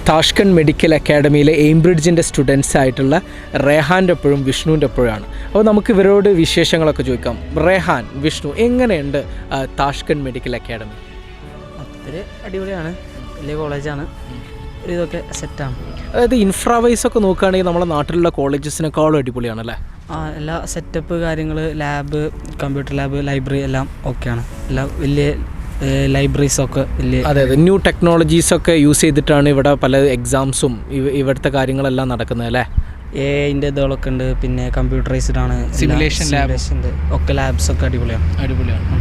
താഷ്കണ്ട് medical അക്കാഡമിയിലെ എയിംബ്രിഡ്ജിൻ്റെ students ആയിട്ടുള്ള റേഹാൻ്റെ ഒപ്പോഴും വിഷ്ണുവിൻ്റെ ഒപ്പോഴാണ്. അപ്പോൾ നമുക്ക് ഇവരോട് വിശേഷങ്ങളൊക്കെ ചോദിക്കാം. റേഹാൻ, വിഷ്ണു, എങ്ങനെയുണ്ട് താഷ്കണ്ട് മെഡിക്കൽ അക്കാഡമി? മൊത്തത്തിൽ അടിപൊളിയാണ്, വലിയ കോളേജാണ്, ഇതൊക്കെ സെറ്റാണ്. അതായത് ഇൻഫ്രാവൈസ് ഒക്കെ നോക്കുകയാണെങ്കിൽ നമ്മുടെ നാട്ടിലുള്ള കോളേജസിനേക്കാളും അടിപൊളിയാണല്ലേ? എല്ലാ സെറ്റപ്പ് കാര്യങ്ങൾ, ലാബ്, കമ്പ്യൂട്ടർ ലാബ്, ലൈബ്രറി എല്ലാം ഓക്കെയാണ്. എല്ലാം വലിയ ലൈബ്രറീസൊക്കെ വലിയ, അതെ, ന്യൂ ടെക്നോളജീസൊക്കെ യൂസ് ചെയ്തിട്ടാണ് ഇവിടെ പല എക്സാംസും ഇവിടുത്തെ കാര്യങ്ങളെല്ലാം നടക്കുന്നത് അല്ലേ? AI ഇതുകളൊക്കെ ഉണ്ട്, പിന്നെ കമ്പ്യൂട്ടറൈസ്ഡ് ആണ്, സിമുലേഷൻ ഉണ്ട്, ഒക്കെ ലാബ്സൊക്കെ അടിപൊളിയാണ്.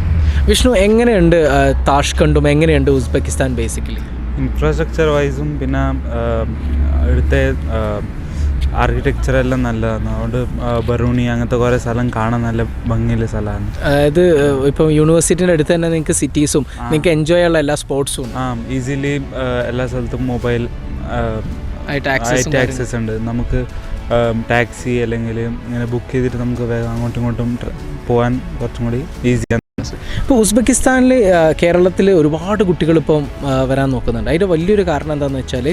വിഷ്ണു, എങ്ങനെയുണ്ട് താഷ്കണ്ടും എങ്ങനെയുണ്ട് ഉസ്ബെക്കിസ്ഥാൻ ബേസിക്കലി? ഇൻഫ്രാസ്ട്രക്ചർ വൈസും പിന്നെ ഇവിടുത്തെ ആർക്കിടെക്ചർ എല്ലാം നല്ലതാണ്. അതുകൊണ്ട് ബറൂണി അങ്ങനത്തെ കുറേ സ്ഥലം കാണാൻ നല്ല ഭംഗിയുള്ള സ്ഥലമാണ്. അതായത് ഇപ്പം യൂണിവേഴ്സിറ്റിൻ്റെ അടുത്ത് തന്നെ നിങ്ങൾക്ക് സിറ്റീസും നിങ്ങൾക്ക് എൻജോയ് ചെയ്യാനുള്ള എല്ലാ സ്പോർട്സും ഈസിലി എല്ലാ സ്ഥലത്തും മൊബൈൽ ആയിട്ട് ആക്സസ് ഉണ്ട്. നമുക്ക് ടാക്സി അല്ലെങ്കിൽ ഇങ്ങനെ ബുക്ക് ചെയ്തിട്ട് നമുക്ക് വേഗം അങ്ങോട്ടും ഇങ്ങോട്ടും പോകാൻ കുറച്ചും കൂടി ഈസിയാണ്. ഇപ്പോൾ ഉസ്ബെക്കിസ്ഥാനിൽ കേരളത്തിൽ ഒരുപാട് കുട്ടികൾ ഇപ്പം വരാൻ നോക്കുന്നുണ്ട്. അതിൻ്റെ വലിയൊരു കാരണം എന്താണെന്ന് വെച്ചാൽ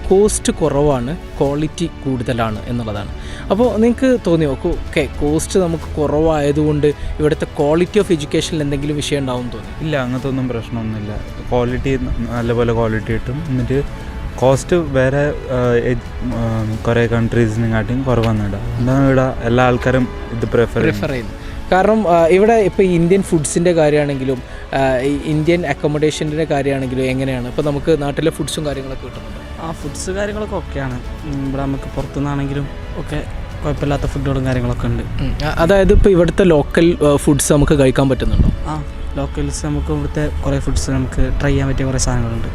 കോസ്റ്റ് കുറവാണ്, ക്വാളിറ്റി കൂടുതലാണ് എന്നുള്ളതാണ്. അപ്പോൾ നിങ്ങൾക്ക് തോന്നിയോ ഓക്കെ കോസ്റ്റ് നമുക്ക് കുറവായതുകൊണ്ട് ഇവിടുത്തെ ക്വാളിറ്റി ഓഫ് എഡ്യൂക്കേഷനിൽ എന്തെങ്കിലും വിഷയം ഉണ്ടാവും തോന്നി? ഇല്ല, അങ്ങനത്തെ ഒന്നും പ്രശ്നമൊന്നുമില്ല. ക്വാളിറ്റി നല്ലപോലെ ക്വാളിറ്റി കിട്ടും. എന്നിട്ട് കോസ്റ്റ് വേറെ കുറേ കൺട്രീസിനെക്കാട്ടിയും കുറവൊന്നുമില്ല. എന്താണ് ഇവിടെ എല്ലാ ആൾക്കാരും ഇത് പ്രിഫർ ചെയ്യുന്നത്. കാരണം ഇവിടെ ഇപ്പോൾ ഇന്ത്യൻ ഫുഡ്സിൻ്റെ കാര്യമാണെങ്കിലും ഇന്ത്യൻ അക്കോമഡേഷൻ്റെ കാര്യമാണെങ്കിലും എങ്ങനെയാണ് ഇപ്പോൾ നമുക്ക് നാട്ടിലെ ഫുഡ്സും കാര്യങ്ങളൊക്കെ കിട്ടുന്നുണ്ട്? ഫുഡ്സ് കാര്യങ്ങളൊക്കെ ഓക്കെയാണ്. ഇവിടെ നമുക്ക് പുറത്തുനിന്നാണെങ്കിലും ഒക്കെ കുഴപ്പമില്ലാത്ത ഫുഡുകളും കാര്യങ്ങളൊക്കെ ഉണ്ട്. അതായത് ഇപ്പോൾ ഇവിടുത്തെ ലോക്കൽ ഫുഡ്സ് നമുക്ക് കഴിക്കാൻ പറ്റുന്നുണ്ടോ? ലോക്കൽസ് നമുക്ക് ഇവിടുത്തെ കുറേ ഫുഡ്സ് നമുക്ക് ട്രൈ ചെയ്യാൻ പറ്റിയ കുറേ സാധനങ്ങളുണ്ട്.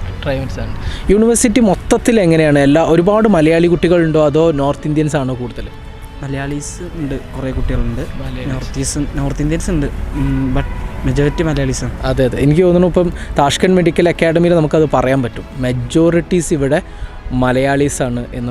യൂണിവേഴ്സിറ്റി മൊത്തത്തിൽ എങ്ങനെയാണ്? ഒരുപാട് മലയാളി കുട്ടികളുണ്ടോ അതോ നോർത്ത് ഇന്ത്യൻസ് ആണോ കൂടുതൽ? മലയാളീസ് ഉണ്ട്, കുറേ കുട്ടികളുണ്ട്. നോർത്ത് ഇന്ത്യൻസ് ഉണ്ട്, ബട്ട് മെജോറിറ്റി മലയാളീസാണ്. അതെ, എനിക്ക് തോന്നുന്നു ഇപ്പം താഷ്കണ്ട് മെഡിക്കൽ അക്കാഡമിയിൽ നമുക്കത് പറയാൻ പറ്റും. മെജോറിറ്റീസ് ഇവിടെ മലയാളീസാണ് എന്ന്